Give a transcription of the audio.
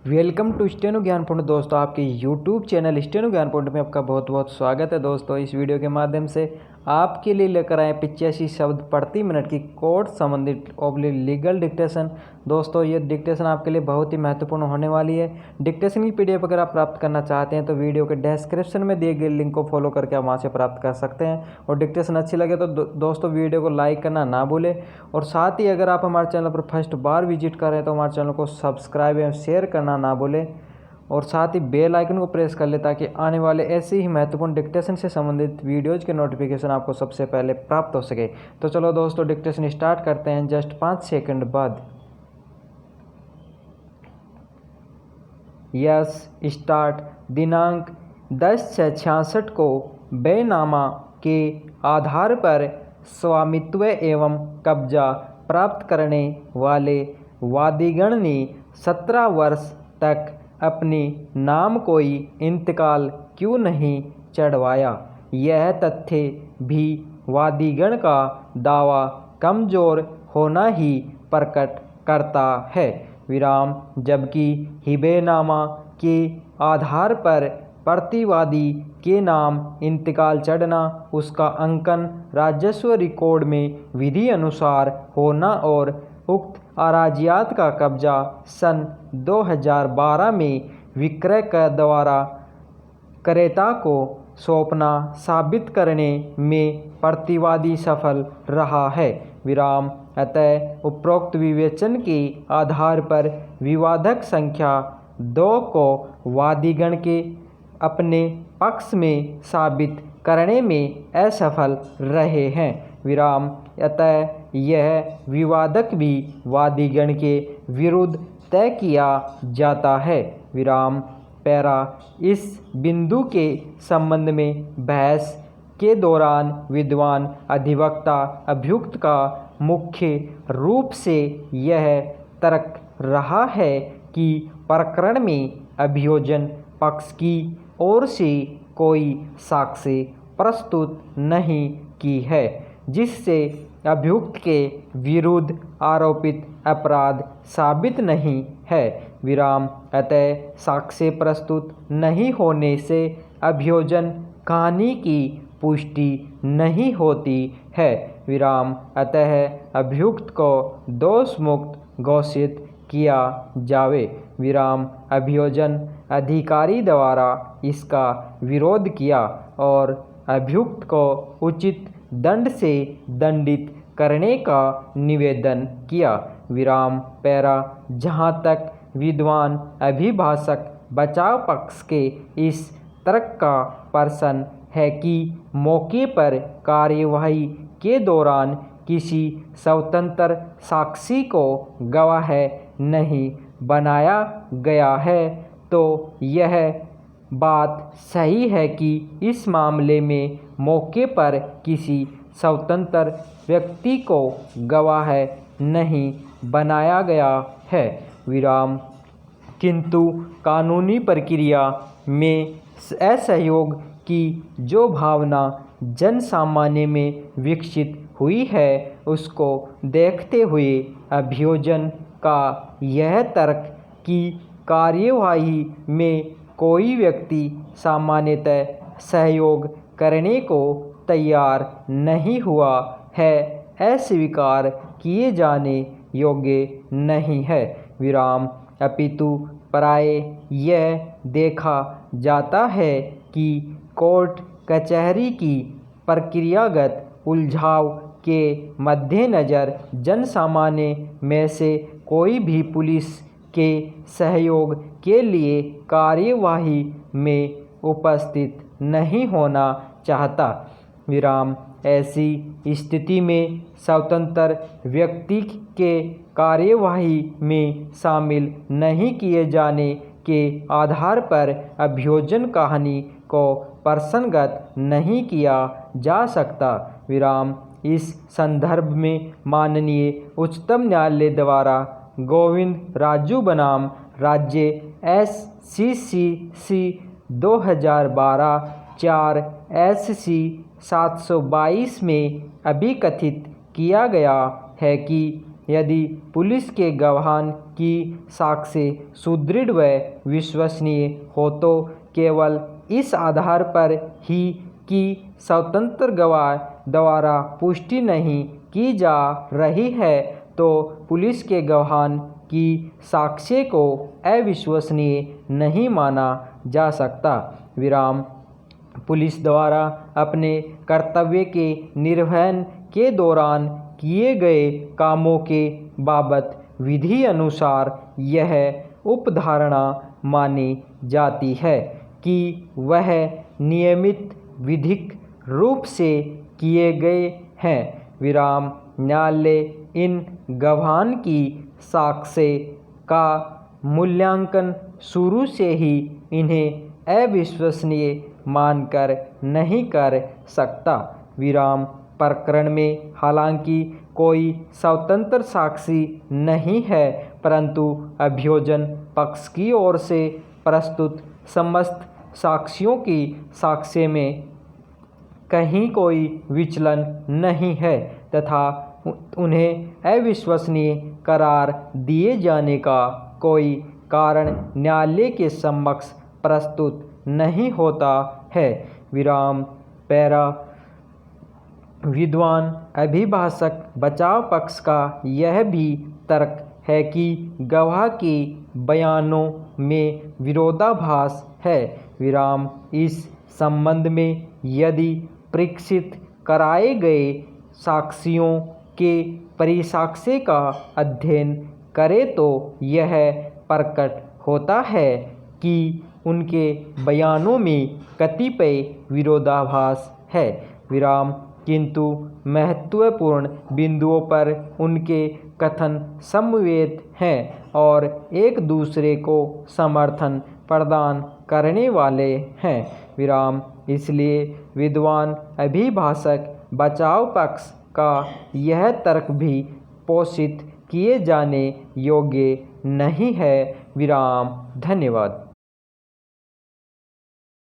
Welcome to steno ज्ञानपूर्ण दोस्तों, आपके YouTube channel steno ज्ञानपूर्ण में आपका बहुत बहुत स्वागत है। दोस्तों, इस वीडियो के माध्यम से आपके लिए लेकर आए 85 शब्द प्रति मिनट की कोर्ट संबंधित लीगल डिक्टेशन। दोस्तों, ये डिक्टेशन आपके लिए बहुत ही महत्वपूर्ण होने वाली है। डिक्टेशन की पीडीएफ अगर आप प्राप्त करना चाहते हैं तो वीडियो के डिस्क्रिप्शन में दिए गए लिंक को फॉलो करके आप वहाँ से प्राप्त कर सकते हैं। और डिक्टेशन अच्छी लगे तो दोस्तों वीडियो को लाइक करना ना भूलें। और साथ ही अगर आप हमारे चैनल पर फर्स्ट बार विजिट कर रहे हैं तो हमारे चैनल को सब्सक्राइब एवं शेयर करना ना भूलें। और साथ ही बेल आइकन को प्रेस कर ले ताकि आने वाले ऐसे ही महत्वपूर्ण डिक्टेशन से संबंधित वीडियोज़ के नोटिफिकेशन आपको सबसे पहले प्राप्त हो सके। तो चलो दोस्तों, डिक्टेशन स्टार्ट करते हैं जस्ट 5 सेकंड बाद। Yes start. दिनांक 10/6/66 को बेनामा के आधार पर स्वामित्व एवं कब्जा प्राप्त करने वाले वादीगण ने 17 वर्ष तक अपने नाम कोई इंतकाल क्यों नहीं चढ़वाया। यह तथ्य भी वादीगण का दावा कमज़ोर होना ही प्रकट करता है। विराम। जबकि हिबेनामा के आधार पर प्रतिवादी के नाम इंतकाल चढ़ना, उसका अंकन राजस्व रिकॉर्ड में विधि अनुसार होना और उक्त अराजियात का कब्जा सन 2012 में विक्रय के द्वारा क्रेता को सौंपना साबित करने में प्रतिवादी सफल रहा है। विराम। अतः उपरोक्त विवेचन के आधार पर विवादक संख्या 2 को वादीगण के अपने पक्ष में साबित करने में असफल रहे हैं। विराम। अतः यह विवादक भी वादीगण के विरुद्ध तय किया जाता है। विराम। पैरा। इस बिंदु के संबंध में बहस के दौरान विद्वान अधिवक्ता अभियुक्त का मुख्य रूप से यह तर्क रहा है कि प्रकरण में अभियोजन पक्ष की ओर से कोई साक्ष्य प्रस्तुत नहीं की है जिससे अभियुक्त के विरुद्ध आरोपित अपराध साबित नहीं है। विराम। अतः साक्ष्य प्रस्तुत नहीं होने से अभियोजन कहानी की पुष्टि नहीं होती है। विराम। अतः अभियुक्त को दोष मुक्त घोषित किया जावे। विराम। अभियोजन अधिकारी द्वारा इसका विरोध किया और अभियुक्त को उचित दंड से दंडित करने का निवेदन किया। विराम। पैरा। जहाँ तक विद्वान अभिभाषक बचाव पक्ष के इस तर्क का प्रश्न है कि मौके पर कार्यवाही के दौरान किसी स्वतंत्र साक्षी को गवाह नहीं बनाया गया है, तो यह बात सही है कि इस मामले में मौके पर किसी स्वतंत्र व्यक्ति को गवाह नहीं बनाया गया है। विराम। किंतु कानूनी प्रक्रिया में असहयोग की जो भावना जन सामान्य में विकसित हुई है, उसको देखते हुए अभियोजन का यह तर्क कि कार्यवाही में कोई व्यक्ति सामान्यतः सहयोग करने को तैयार नहीं हुआ है, अस्वीकार किए जाने योग्य नहीं है। विराम। अपितु प्राय यह देखा जाता है कि कोर्ट कचहरी की प्रक्रियागत उलझाव के मद्देनज़र जन सामान्य में से कोई भी पुलिस के सहयोग के लिए कार्यवाही में उपस्थित नहीं होना चाहता। विराम। ऐसी स्थिति में स्वतंत्र व्यक्ति के कार्यवाही में शामिल नहीं किए जाने के आधार पर अभियोजन कहानी को प्रसंगत नहीं किया जा सकता। विराम। इस संदर्भ में माननीय उच्चतम न्यायालय द्वारा गोविंद राजू बनाम राज्य SCCC 2012 4 SC 722 में अभिकथित किया गया है कि यदि पुलिस के गवाह की साक्ष्य सुदृढ़ व विश्वसनीय हो तो केवल इस आधार पर ही कि स्वतंत्र गवाह द्वारा पुष्टि नहीं की जा रही है तो पुलिस के गवाह की साक्ष्य को अविश्वसनीय नहीं माना जा सकता। विराम। पुलिस द्वारा अपने कर्तव्य के निर्वहन के दौरान किए गए कामों के बाबत विधि अनुसार यह उपधारणा मानी जाती है कि वह नियमित विधिक रूप से किए गए हैं। विराम। न्यायालय इन गवाहों की साक्ष्य का मूल्यांकन शुरू से ही इन्हें अविश्वसनीय मानकर नहीं कर सकता। विराम। प्रकरण में हालांकि कोई स्वतंत्र साक्षी नहीं है परंतु अभियोजन पक्ष की ओर से प्रस्तुत समस्त साक्ष्यों की साक्ष्य में कहीं कोई विचलन नहीं है तथा उन्हें अविश्वसनीय करार दिए जाने का कोई कारण न्यायालय के समक्ष प्रस्तुत नहीं होता है। विराम। पैरा। विद्वान अभिभाषक बचाव पक्ष का यह भी तर्क है कि गवाह के बयानों में विरोधाभास है। विराम। इस संबंध में यदि परीक्षित कराए गए साक्ष्यों के परिसाक्ष्य का अध्ययन करें तो यह प्रकट होता है कि उनके बयानों में कतिपय विरोधाभास है। विराम। किंतु महत्वपूर्ण बिंदुओं पर उनके कथन समवेत हैं और एक दूसरे को समर्थन प्रदान करने वाले हैं। विराम। इसलिए विद्वान अभिभाषक बचाव पक्ष का यह तर्क भी पोषित किए जाने योग्य नहीं है। विराम। धन्यवाद।